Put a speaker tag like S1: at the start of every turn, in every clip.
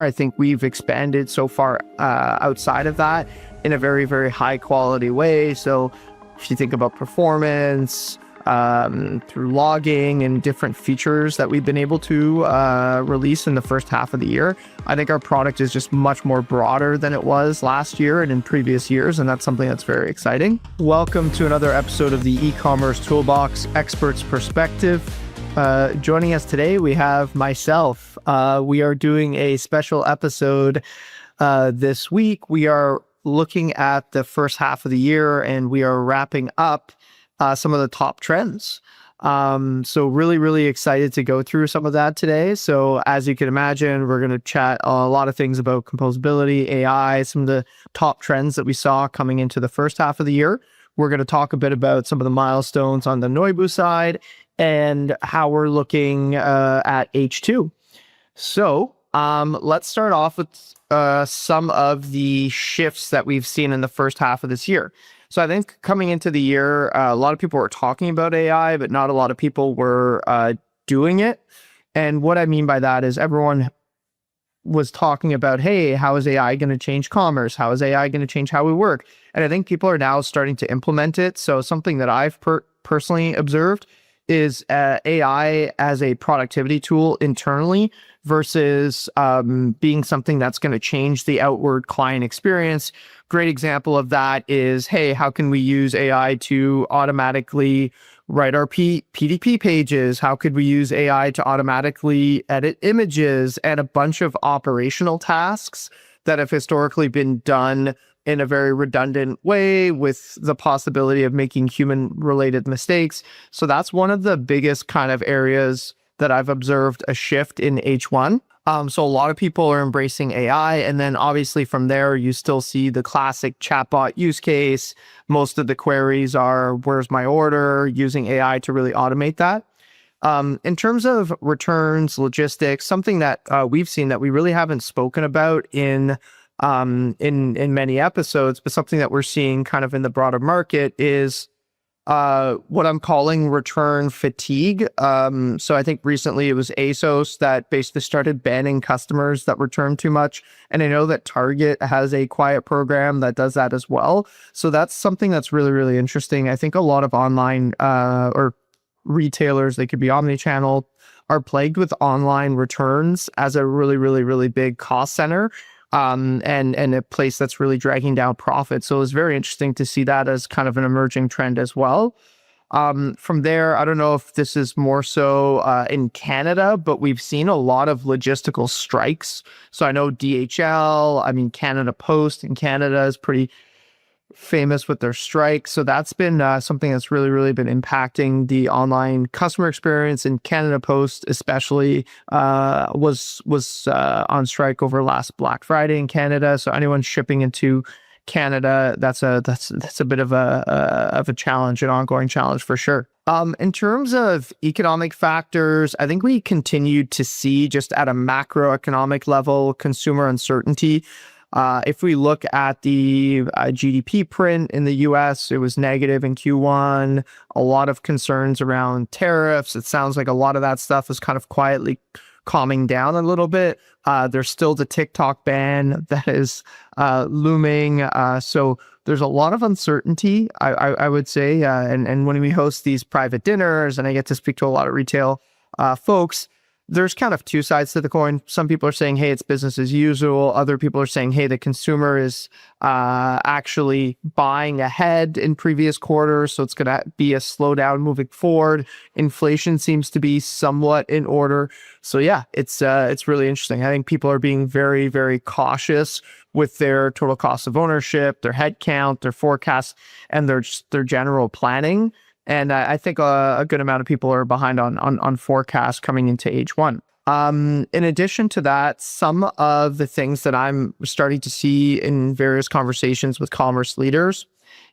S1: I think we've expanded so far outside of that in a very, very high quality way. So if you think about performance, through logging and different features that we've been able to release in the first half of the year, I think our product is just much more broader than it was last year and in previous years, and that's something that's very exciting. Welcome to another episode of the Ecommerce Toolbox Expert's Perspective. Joining us today, we have myself. We are doing a special episode this week. We are looking at the first half of the year, and we are wrapping up some of the top trends. So really excited to go through some of that today. So as you can imagine, we're going to chat a lot of things about composability, AI, some of the top trends that we saw coming into the first half of the year. We're going to talk a bit about some of the milestones on the Noibu side and how we're looking at H2. So let's start off with some of the shifts that we've seen in the first half of this year. So I think coming into the year, a lot of people were talking about AI, but not a lot of people were doing it. And what I mean by that is everyone was talking about, hey, how is AI going to change commerce? How is AI going to change how we work? And I think people are now starting to implement it. So something that I've personally observed is AI as a productivity tool internally versus being something that's going to change the outward client experience. Great example of that is, hey, how can we use AI to automatically write our PDP pages? How could we use AI to automatically edit images and a bunch of operational tasks that have historically been done in a very redundant way with the possibility of making human-related mistakes. So that's one of the biggest kind of areas that I've observed a shift in H1. So a lot of people are embracing AI, and then obviously from there, you still see the classic chatbot use case. Most of the queries are, where's my order? Using AI to really automate that. In terms of returns, logistics, something that we've seen that we really haven't spoken about in many episodes, but something that we're seeing kind of in the broader market is what I'm calling return fatigue. So I think recently it was ASOS that basically started banning customers that return too much. And I know that Target has a quiet program that does that as well. So that's something that's really interesting. I think a lot of online or retailers, they could be omnichannel, are plagued with online returns as a really big cost center. And a place that's really dragging down profit. So it's very interesting to see that as kind of an emerging trend as well. From there, I don't know if this is more so in Canada, but we've seen a lot of logistical strikes. So I know DHL, Canada Post in Canada is pretty famous with their strikes. So that's been something that's really been impacting the online customer experience. And Canada Post especially was on strike over last Black Friday in Canada. So anyone shipping into Canada, that's a bit of a challenge, an ongoing challenge for sure. In terms of economic factors, I think we continued to see just at a macroeconomic level consumer uncertainty. If we look at the GDP print in the US, it was negative in Q1. A lot of concerns around tariffs. It sounds like a lot of that stuff is kind of quietly calming down a little bit. There's still the TikTok ban that is looming. So there's a lot of uncertainty, I would say. And when we host these private dinners and I get to speak to a lot of retail folks, there's kind of two sides to the coin. Some people are saying, hey, it's business as usual. Other people are saying, hey, the consumer is actually buying ahead in previous quarters. So it's going to be a slowdown moving forward. Inflation seems to be somewhat in order. So yeah, it's really interesting. I think people are being very cautious with their total cost of ownership, their head count, their forecasts, and their general planning. And I think a good amount of people are behind on forecasts coming into H1. In addition to that, some of the things that I'm starting to see in various conversations with commerce leaders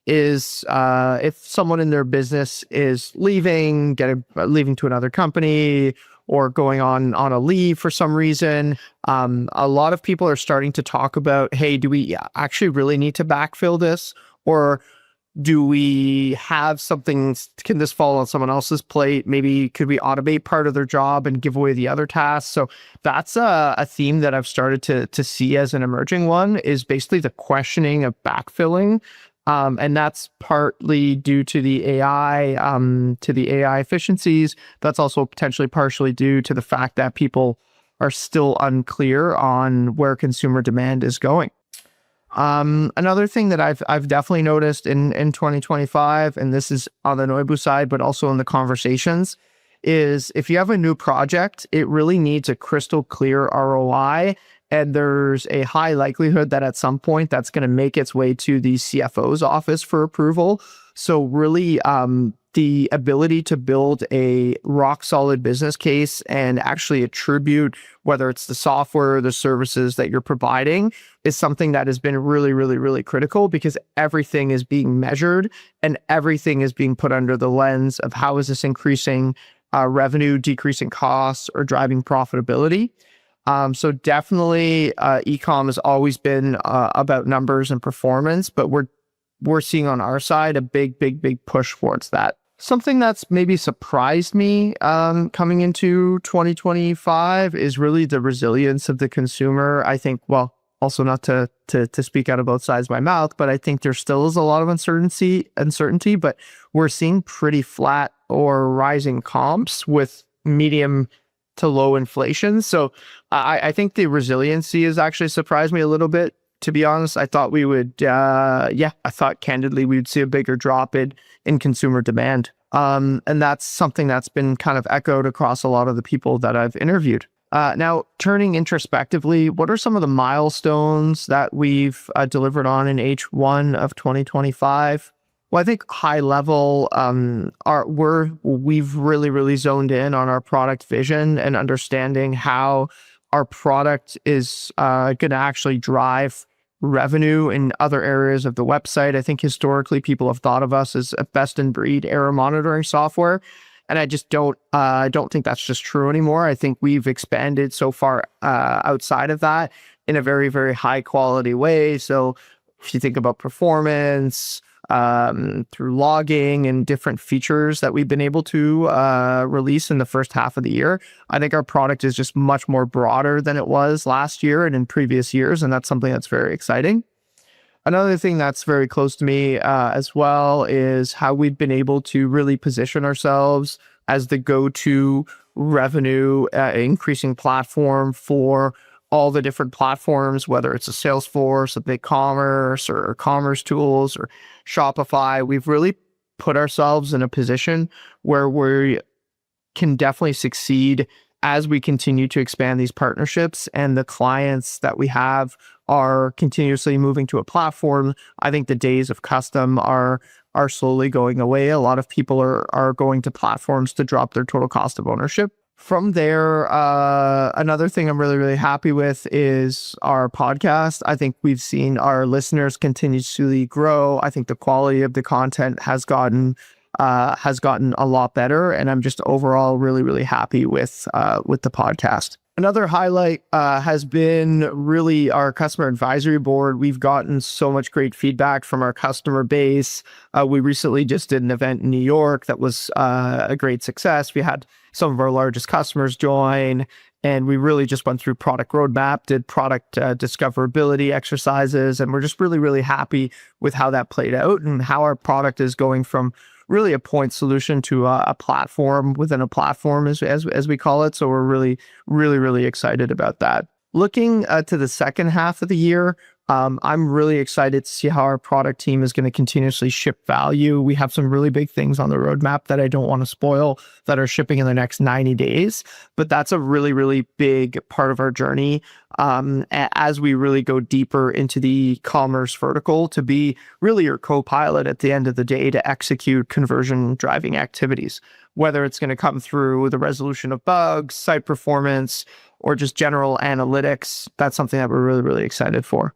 S1: is if someone in their business is leaving to another company or going on a leave for some reason, a lot of people are starting to talk about, hey, do we actually really need to backfill this? Or Do we have something, can this fall on someone else's plate? Maybe could we automate part of their job and give away the other tasks? So that's a theme that I've started to see as an emerging one, is basically the questioning of backfilling. And that's partly due to the AI efficiencies. That's also potentially partially due to the fact that people are still unclear on where consumer demand is going. Another thing that I've definitely noticed in 2025, and this is on the Noibu side, but also in the conversations, is if you have a new project, it really needs a crystal clear ROI. And there's a high likelihood that at some point that's going to make its way to the CFO's office for approval. So really, the ability to build a rock solid business case and actually attribute whether it's the software or the services that you're providing is something that has been really, really, really critical, because everything is being measured and everything is being put under the lens of how is this increasing revenue, decreasing costs, or driving profitability. So definitely ecom has always been about numbers and performance, but we're seeing on our side a big push towards that. Something that's maybe surprised me coming into 2025 is really the resilience of the consumer. I think, well, also not to speak out of both sides of my mouth, but I think there still is a lot of uncertainty, but we're seeing pretty flat or rising comps with medium to low inflation. So I think the resiliency has actually surprised me a little bit. To be honest, I thought we would, I thought candidly we would see a bigger drop in consumer demand. And that's something that's been kind of echoed across a lot of the people that I've interviewed. Now, turning introspectively, what are some of the milestones that we've delivered on in H1 of 2025? Well, I think high level, we've really zoned in on our product vision and understanding how our product is going to actually drive revenue in other areas of the website. I think historically people have thought of us as a best in breed error monitoring software. And I just don't think that's just true anymore. I think we've expanded so far outside of that in a very, very high quality way. So if you think about performance, through logging and different features that we've been able to release in the first half of the year, I think our product is just much more broader than it was last year and in previous years. And that's something that's very exciting. Another thing that's very close to me as well is how we've been able to really position ourselves as the go-to revenue increasing platform for all the different platforms, whether it's a Salesforce, a BigCommerce, or Commerce Tools, or Shopify. We've really put ourselves in a position where we can definitely succeed as we continue to expand these partnerships, and the clients that we have are continuously moving to a platform. I think the days of custom are slowly going away. A lot of people are going to platforms to drop their total cost of ownership. From there, another thing I'm really happy with is our podcast. I think we've seen our listeners continuously grow. I think the quality of the content has gotten a lot better, and I'm just overall really happy with the podcast. Another highlight has been really our customer advisory board. We've gotten so much great feedback from our customer base. We recently just did an event in New York that was a great success. We had some of our largest customers join, and we really just went through product roadmap, did product discoverability exercises, and we're just really happy with how that played out and how our product is going from really a point solution to a platform within a platform, as we call it. So we're really excited about that. Looking to the second half of the year, I'm really excited to see how our product team is going to continuously ship value. We have some really big things on the roadmap that I don't want to spoil that are shipping in the next 90 days, but that's a really big part of our journey as we really go deeper into the commerce vertical to be really your co-pilot at the end of the day to execute conversion driving activities, whether it's going to come through the resolution of bugs, site performance, or just general analytics. That's something that we're really excited for.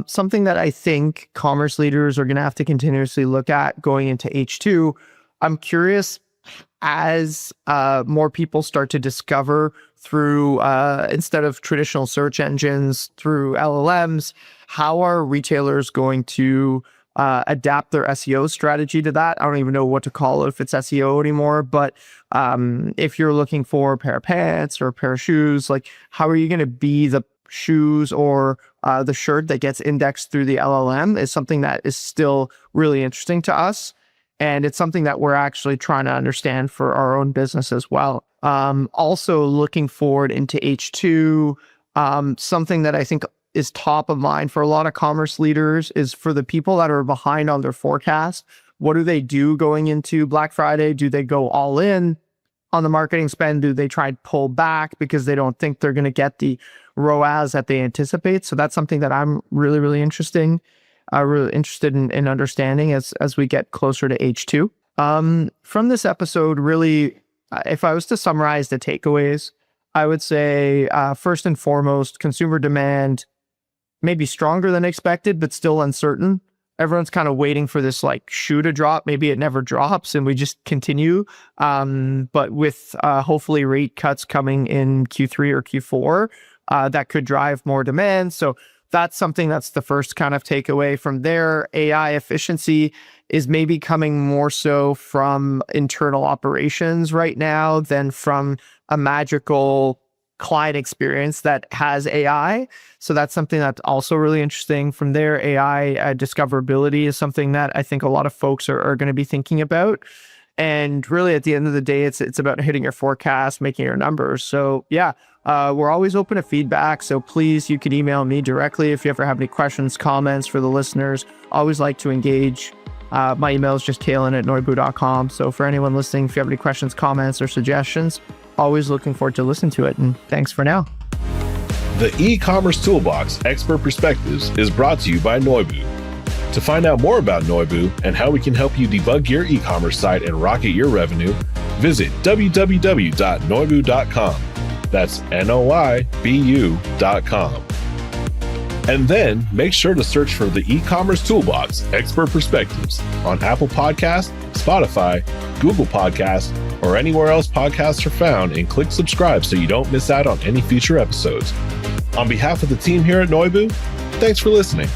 S1: Something that I think commerce leaders are going to have to continuously look at going into H2. I'm curious, as more people start to discover through, instead of traditional search engines, through LLMs, how are retailers going to adapt their SEO strategy to that. I don't even know what to call it, if it's SEO anymore, but if you're looking for a pair of pants or a pair of shoes, like how are you going to be the shoes or the shirt that gets indexed through the LLM is something that is still really interesting to us. And it's something that we're actually trying to understand for our own business as well. Also looking forward into H2, something that I think is top of mind for a lot of commerce leaders is for the people that are behind on their forecast. What do they do going into Black Friday? Do they go all in on the marketing spend? Do they try and pull back because they don't think they're going to get the ROAS that they anticipate? So that's something that I'm really, really interested in understanding as we get closer to H2. From this episode, really, if I was to summarize the takeaways, I would say first and foremost, consumer demand may be stronger than expected, but still uncertain. Everyone's kind of waiting for this like shoe to drop. Maybe it never drops and we just continue. But with hopefully rate cuts coming in Q3 or Q4, that could drive more demand. So that's something that's the first kind of takeaway from there. AI efficiency is maybe coming more so from internal operations right now than from a magical client experience that has AI. So that's something that's also really interesting. From there, AI discoverability is something that I think a lot of folks are going to be thinking about. And really, at the end of the day, it's about hitting your forecast, making your numbers. So yeah, we're always open to feedback. So please, you can email me directly if you ever have any questions, comments for the listeners. Always like to engage. My email is just kailin@noibu.com. So for anyone listening, if you have any questions, comments, or suggestions, always looking forward to listen to it. And thanks for now.
S2: The E-commerce Toolbox Expert Perspectives is brought to you by Noibu. To find out more about Noibu and how we can help you debug your e-commerce site and rocket your revenue, visit www.noibu.com. That's Noibu.com. And then make sure to search for the E-commerce Toolbox Expert Perspectives on Apple Podcasts, Spotify, Google Podcasts, or anywhere else podcasts are found, and click subscribe so you don't miss out on any future episodes. On behalf of the team here at Noibu, thanks for listening.